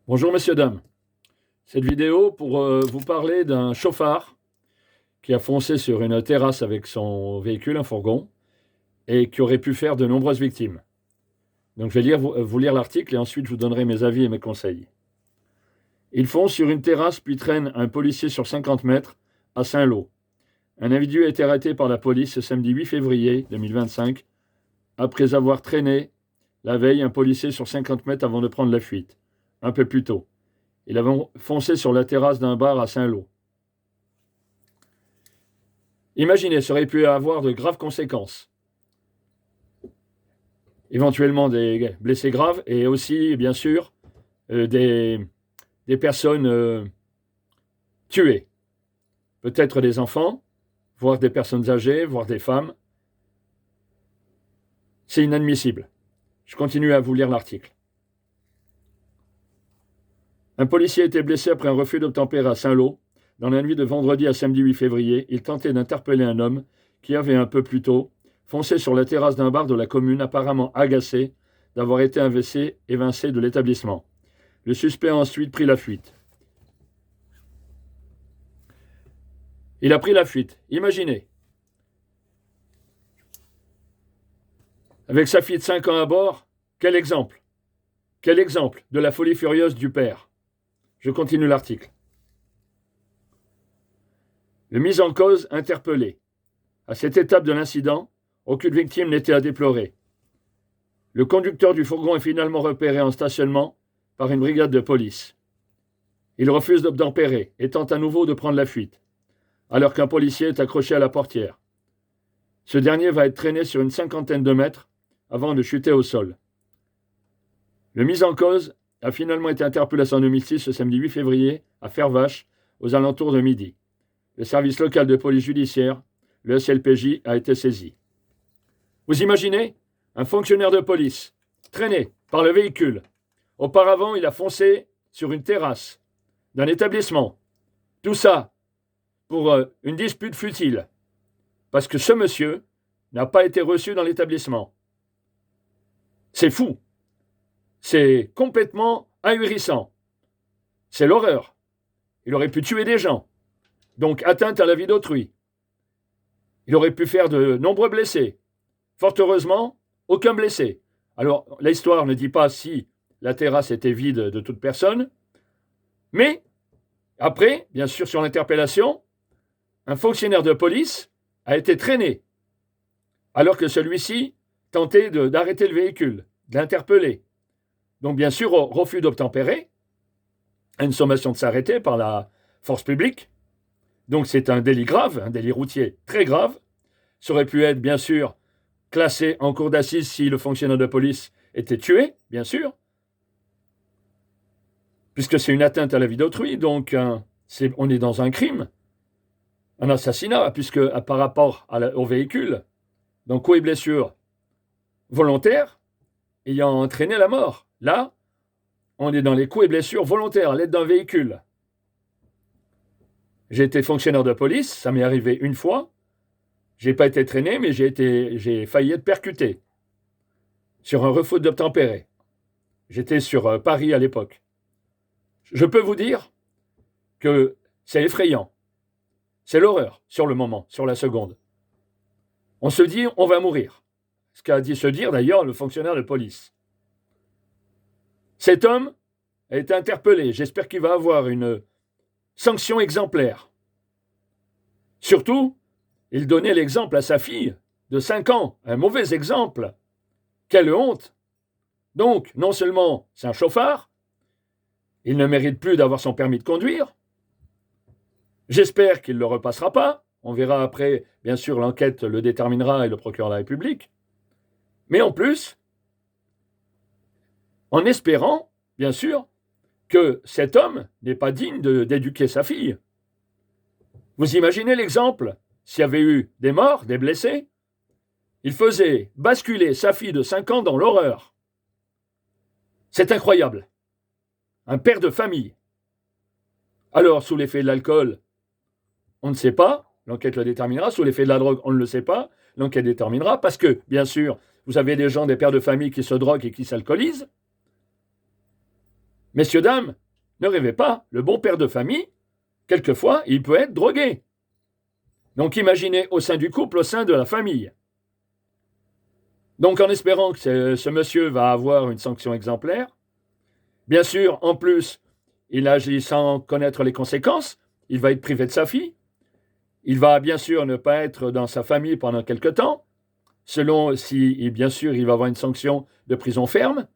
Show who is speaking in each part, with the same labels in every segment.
Speaker 1: Bonjour messieurs, dames. Cette vidéo pour vous parler d'un chauffard qui a foncé sur une terrasse avec son véhicule, un fourgon, et qui aurait pu faire de nombreuses victimes. Donc je vais vous lire l'article et ensuite je vous donnerai mes avis et mes conseils. Il fonce sur une terrasse puis traîne un policier sur 50 mètres à Saint-Lô. Un individu a été arrêté par la police ce samedi 8 février 2025 après avoir traîné la veille un policier sur 50 mètres avant de prendre la fuite, un peu plus tôt. Il avait foncé sur la terrasse d'un bar à Saint-Lô. Imaginez, ça aurait pu avoir de graves conséquences. Éventuellement des blessés graves et aussi, bien sûr, des personnes tuées. Peut-être des enfants, voire des personnes âgées, voire des femmes. C'est inadmissible. Je continue à vous lire l'article. Un policier a été blessé après un refus d'obtempérer à Saint-Lô. Dans la nuit de vendredi à samedi 8 février, il tentait d'interpeller un homme qui avait un peu plus tôt foncé sur la terrasse d'un bar de la commune, apparemment agacé d'avoir été évincé de l'établissement. Le suspect a ensuite pris la fuite. Il a pris la fuite. Imaginez. Avec sa fille de 5 ans à bord, quel exemple? Quel exemple de la folie furieuse du père? Je continue l'article. Le mis en cause interpellé. À cette étape de l'incident, aucune victime n'était à déplorer. Le conducteur du fourgon est finalement repéré en stationnement par une brigade de police. Il refuse d'obtempérer et tente à nouveau de prendre la fuite, alors qu'un policier est accroché à la portière. Ce dernier va être traîné sur une cinquantaine de mètres avant de chuter au sol. Le mis en cause a finalement été interpellé à son domicile ce samedi 8 février à Fervaches, aux alentours de midi. Le service local de police judiciaire, le SLPJ, a été saisi. Vous imaginez? Un fonctionnaire de police, traîné par le véhicule. Auparavant, il a foncé sur une terrasse d'un établissement. Tout ça pour une dispute futile. Parce que ce monsieur n'a pas été reçu dans l'établissement. C'est fou. C'est complètement ahurissant. C'est l'horreur. Il aurait pu tuer des gens. Donc atteinte à la vie d'autrui. Il aurait pu faire de nombreux blessés. Fort heureusement, aucun blessé. Alors, l'histoire ne dit pas si la terrasse était vide de toute personne, mais après, bien sûr, sur l'interpellation, un fonctionnaire de police a été traîné, alors que celui-ci tentait d'arrêter le véhicule, de l'interpeller. Donc, bien sûr, au refus d'obtempérer, à une sommation de s'arrêter par la force publique. Donc, c'est un délit grave, un délit routier très grave. Ça aurait pu être, bien sûr, classé en cour d'assises si le fonctionnaire de police était tué, bien sûr, puisque c'est une atteinte à la vie d'autrui, donc on est dans un crime, un assassinat, puisque par rapport au véhicule, donc coups et blessures volontaires ayant entraîné la mort. Là, on est dans les coups et blessures volontaires à l'aide d'un véhicule. J'ai été fonctionnaire de police, ça m'est arrivé une fois. J'ai pas été traîné, mais j'ai failli être percuté sur un refus d'obtempérer. J'étais sur Paris à l'époque. Je peux vous dire que c'est effrayant. C'est l'horreur sur le moment, sur la seconde. On se dit, on va mourir. Ce qu'a dit se dire d'ailleurs le fonctionnaire de police. Cet homme a été interpellé. J'espère qu'il va avoir une sanction exemplaire. Surtout, il donnait l'exemple à sa fille de 5 ans. Un mauvais exemple. Quelle honte! Donc, non seulement c'est un chauffard, il ne mérite plus d'avoir son permis de conduire. J'espère qu'il ne le repassera pas. On verra après, bien sûr, l'enquête le déterminera et le procureur de la République. Mais en plus, en espérant, bien sûr, que cet homme n'est pas digne d'éduquer sa fille. Vous imaginez l'exemple? S'il y avait eu des morts, des blessés, il faisait basculer sa fille de 5 ans dans l'horreur. C'est incroyable. Un père de famille. Alors, sous l'effet de l'alcool, on ne sait pas, l'enquête le déterminera. Sous l'effet de la drogue, on ne le sait pas, l'enquête déterminera, parce que, bien sûr, vous avez des gens, des pères de famille qui se droguent et qui s'alcoolisent. Messieurs, dames, ne rêvez pas, le bon père de famille, quelquefois, il peut être drogué. Donc imaginez au sein du couple, au sein de la famille. Donc en espérant que ce monsieur va avoir une sanction exemplaire, bien sûr, en plus, il agit sans connaître les conséquences, il va être privé de sa fille, il va bien sûr ne pas être dans sa famille pendant quelque temps, selon si, bien sûr, il va avoir une sanction de prison ferme.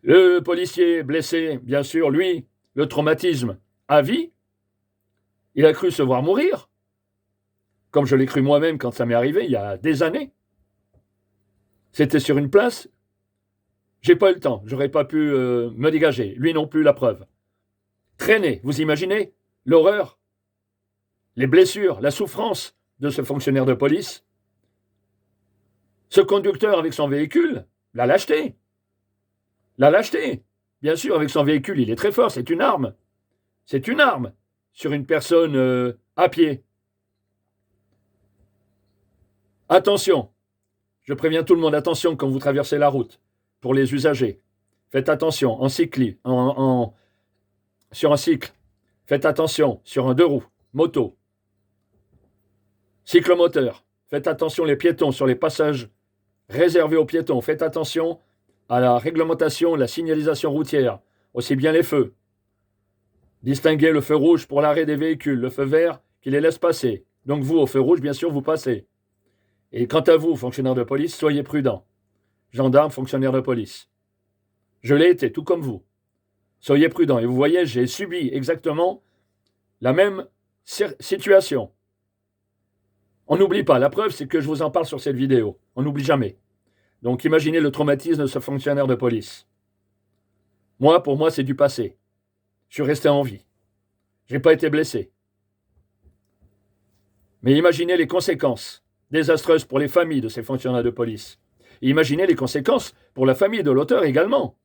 Speaker 1: Le policier blessé, bien sûr, lui, le traumatisme à vie, il a cru se voir mourir, comme je l'ai cru moi-même quand ça m'est arrivé il y a des années. C'était sur une place, j'ai pas eu le temps, j'aurais pas pu me dégager, lui non plus la preuve. Traîner, vous imaginez l'horreur, les blessures, la souffrance de ce fonctionnaire de police. Ce conducteur avec son véhicule, la lâcheté. La lâcheté. Bien sûr, avec son véhicule, il est très fort, c'est une arme. C'est une arme sur une personne à pied. Attention, je préviens tout le monde, attention quand vous traversez la route, pour les usagers. Faites attention, sur un cycle. Faites attention, sur un deux roues, moto. Cyclomoteur. Faites attention les piétons sur les passages réservés aux piétons. Faites attention à la réglementation, la signalisation routière, aussi bien les feux. Distinguez le feu rouge pour l'arrêt des véhicules, le feu vert qui les laisse passer. Donc vous, au feu rouge, bien sûr, vous passez. Et quant à vous, fonctionnaires de police, soyez prudents. Gendarmes, fonctionnaires de police. Je l'ai été, tout comme vous. Soyez prudents. Et vous voyez, j'ai subi exactement la même situation. On n'oublie pas. La preuve, c'est que je vous en parle sur cette vidéo. On n'oublie jamais. Donc imaginez le traumatisme de ce fonctionnaire de police. Moi, pour moi, c'est du passé. Je suis resté en vie. Je n'ai pas été blessé. Mais imaginez les conséquences désastreuses pour les familles de ces fonctionnaires de police. Et imaginez les conséquences pour la famille de l'auteur également,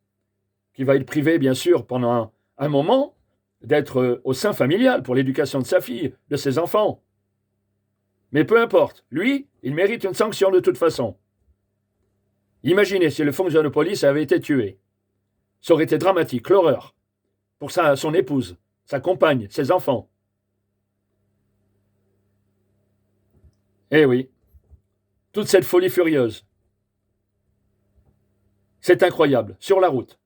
Speaker 1: qui va être privé, bien sûr, pendant un moment, d'être au sein familial pour l'éducation de sa fille, de ses enfants. Mais peu importe, lui, il mérite une sanction de toute façon. Imaginez si le fonctionnaire de police avait été tué. Ça aurait été dramatique, l'horreur, pour son épouse, sa compagne, ses enfants. Eh oui, toute cette folie furieuse. C'est incroyable, sur la route.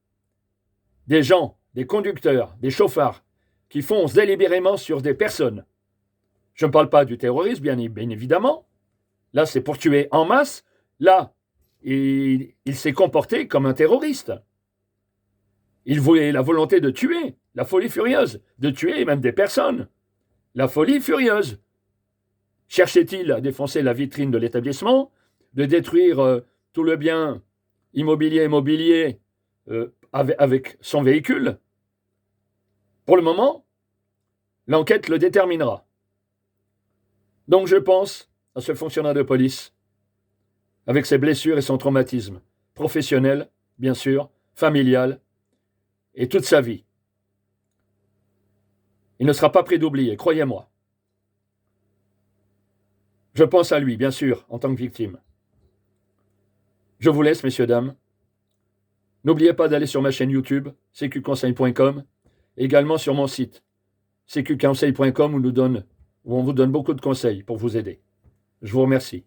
Speaker 1: Des gens, des conducteurs, des chauffards, qui foncent délibérément sur des personnes. Je ne parle pas du terrorisme, bien évidemment. Là, c'est pour tuer en masse. Là, il s'est comporté comme un terroriste. Il voulait la volonté de tuer, la folie furieuse, de tuer même des personnes. La folie furieuse. Cherchait-il à défoncer la vitrine de l'établissement, de détruire tout le bien immobilier avec son véhicule? Pour le moment, l'enquête le déterminera. Donc je pense à ce fonctionnaire de police, avec ses blessures et son traumatisme, professionnel, bien sûr, familial, et toute sa vie. Il ne sera pas prêt d'oublier, croyez-moi. Je pense à lui, bien sûr, en tant que victime. Je vous laisse, messieurs, dames. N'oubliez pas d'aller sur ma chaîne YouTube, cqconseil.com, également sur mon site, cqconseil.com, où on vous donne beaucoup de conseils pour vous aider. Je vous remercie.